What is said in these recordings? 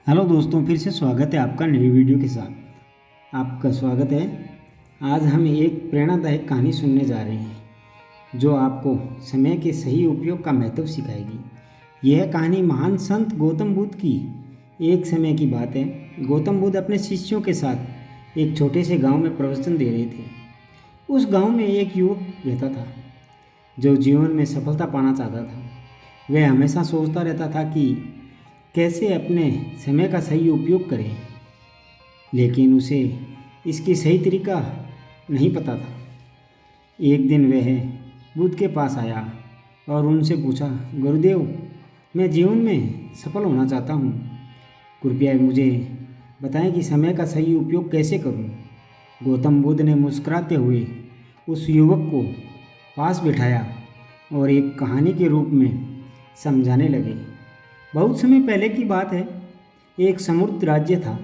Hello दोस्तों, फिर से स्वागत है आपका नई वीडियो के साथ। आपका स्वागत है। आज हम एक प्रेरणादायक कहानी सुनने जा रहे हैं जो आपको समय के सही उपयोग का महत्व सिखाएगी। यह कहानी महान संत गौतम बुद्ध की एक समय की बात है। गौतम बुद्ध अपने शिष्यों के साथ एक छोटे से गांव में प्रवचन दे रहे थे। उस गांव में एक युवक रहता था जो जीवन में सफलता पाना चाहता था। वह हमेशा सोचता रहता था कि कैसे अपने समय का सही उपयोग करें, लेकिन उसे इसकी सही तरीका नहीं पता था। एक दिन वह बुद्ध के पास आया और उनसे पूछा, गुरुदेव, मैं जीवन में सफल होना चाहता हूँ। कृपया मुझे बताएं कि समय का सही उपयोग कैसे करूँ। गौतम बुद्ध ने मुस्कुराते हुए उस युवक को पास बिठाया और एक कहानी के रूप में समझाने लगे। बहुत समय पहले की बात है। एक समृद्ध राज्य था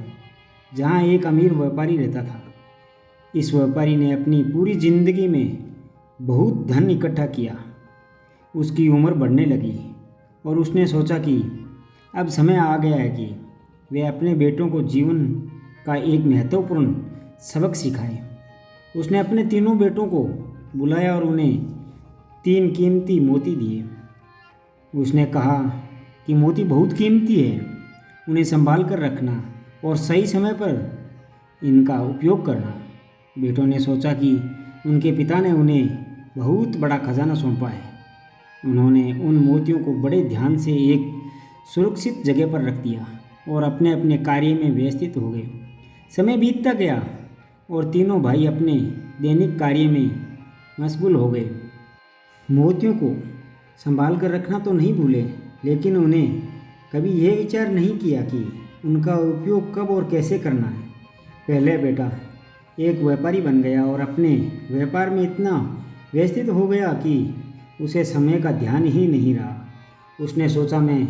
जहाँ एक अमीर व्यापारी रहता था। इस व्यापारी ने अपनी पूरी जिंदगी में बहुत धन इकट्ठा किया। उसकी उम्र बढ़ने लगी और उसने सोचा कि अब समय आ गया है कि वह अपने बेटों को जीवन का एक महत्वपूर्ण सबक सिखाए। उसने अपने तीनों बेटों को बुलाया और उन्हें 3 कीमती मोती दिए। उसने कहा कि मोती बहुत कीमती है, उन्हें संभाल कर रखना और सही समय पर इनका उपयोग करना। बेटों ने सोचा कि उनके पिता ने उन्हें बहुत बड़ा खजाना सौंपा है। उन्होंने उन मोतियों को बड़े ध्यान से एक सुरक्षित जगह पर रख दिया और अपने अपने कार्य में व्यस्त हो गए। समय बीतता गया और तीनों भाई अपने दैनिक कार्य में मशगूल हो गए। मोतियों को संभाल कर रखना तो नहीं भूले, लेकिन उन्हें कभी यह विचार नहीं किया कि उनका उपयोग कब और कैसे करना है। पहले बेटा एक व्यापारी बन गया और अपने व्यापार में इतना व्यस्त हो गया कि उसे समय का ध्यान ही नहीं रहा। उसने सोचा, मैं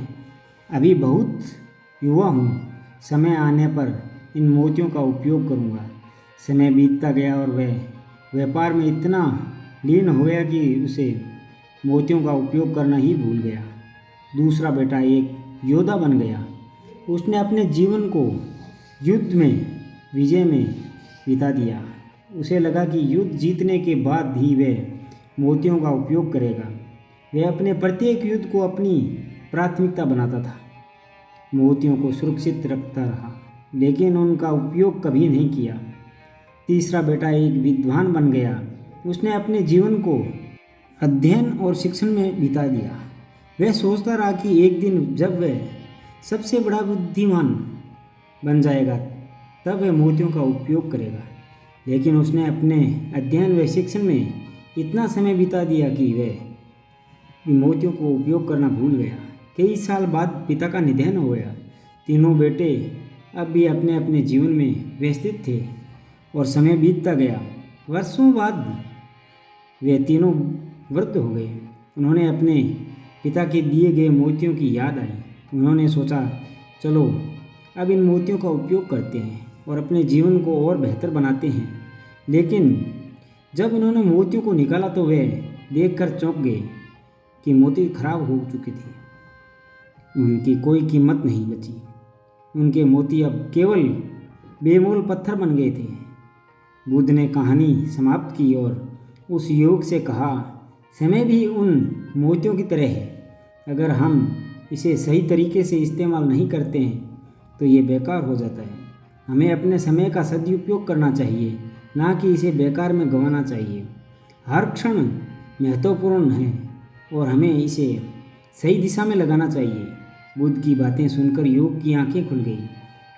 अभी बहुत युवा हूँ, समय आने पर इन मोतियों का उपयोग करूँगा। समय बीतता गया और वह व्यापार में इतना लीन हो गया कि उसे मोतियों का उपयोग करना ही भूल गया। दूसरा बेटा एक योद्धा बन गया। उसने अपने जीवन को युद्ध में विजय में बिता दिया। उसे लगा कि युद्ध जीतने के बाद ही वह मोतियों का उपयोग करेगा। वह अपने प्रत्येक युद्ध को अपनी प्राथमिकता बनाता था, मोतियों को सुरक्षित रखता रहा, लेकिन उनका उपयोग कभी नहीं किया। तीसरा बेटा एक विद्वान बन गया। उसने अपने जीवन को अध्ययन और शिक्षण में बिता दिया। वह सोचता रहा कि एक दिन जब वह सबसे बड़ा बुद्धिमान बन जाएगा तब वह मोतियों का उपयोग करेगा। लेकिन उसने अपने अध्ययन व शिक्षण में इतना समय बिता दिया कि वह मोतियों को उपयोग करना भूल गया। कई साल बाद पिता का निधन हो गया। तीनों बेटे अब भी अपने अपने जीवन में व्यस्त थे और समय बीतता गया। वर्षों बाद वे तीनों वृद्ध हो गए। उन्होंने अपने पिता के दिए गए मोतियों की याद आई। उन्होंने सोचा, चलो अब इन मोतियों का उपयोग करते हैं और अपने जीवन को और बेहतर बनाते हैं। लेकिन जब उन्होंने मोतियों को निकाला तो वे देखकर चौंक गए कि मोती खराब हो चुके थे। उनकी कोई कीमत नहीं बची। उनके मोती अब केवल बेमोल पत्थर बन गए थे। बुद्ध ने कहानी समाप्त की और उस युवक से कहा, समय भी उन मोतियों की तरह है। अगर हम इसे सही तरीके से इस्तेमाल नहीं करते हैं तो ये बेकार हो जाता है। हमें अपने समय का सदुपयोग करना चाहिए, ना कि इसे बेकार में गंवाना चाहिए। हर क्षण महत्वपूर्ण है और हमें इसे सही दिशा में लगाना चाहिए। बुद्ध की बातें सुनकर युवक की आंखें खुल गई।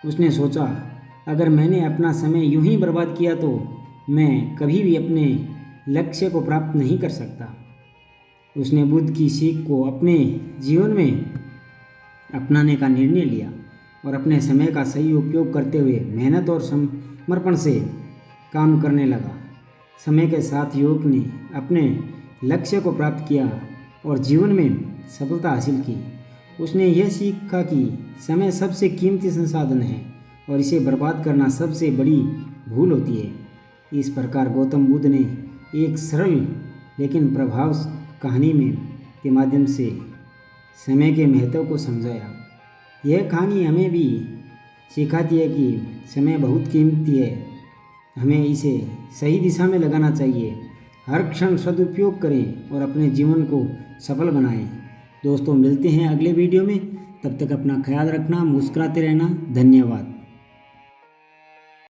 उसने सोचा, अगर मैंने अपना समय यूं ही बर्बाद किया तो मैं कभी भी अपने लक्ष्य को प्राप्त नहीं कर सकता। उसने बुद्ध की सीख को अपने जीवन में अपनाने का निर्णय लिया और अपने समय का सही उपयोग करते हुए मेहनत और समर्पण से काम करने लगा। समय के साथ युवक ने अपने लक्ष्य को प्राप्त किया और जीवन में सफलता हासिल की। उसने यह सीखा कि समय सबसे कीमती संसाधन है और इसे बर्बाद करना सबसे बड़ी भूल होती है। इस प्रकार गौतम बुद्ध ने एक सरल लेकिन प्रभाव कहानी के माध्यम से समय के महत्व को समझाया। यह कहानी हमें भी सिखाती है कि समय बहुत कीमती है, हमें इसे सही दिशा में लगाना चाहिए। हर क्षण सदुपयोग करें और अपने जीवन को सफल बनाएं। दोस्तों, मिलते हैं अगले वीडियो में। तब तक अपना ख्याल रखना, मुस्कुराते रहना। धन्यवाद।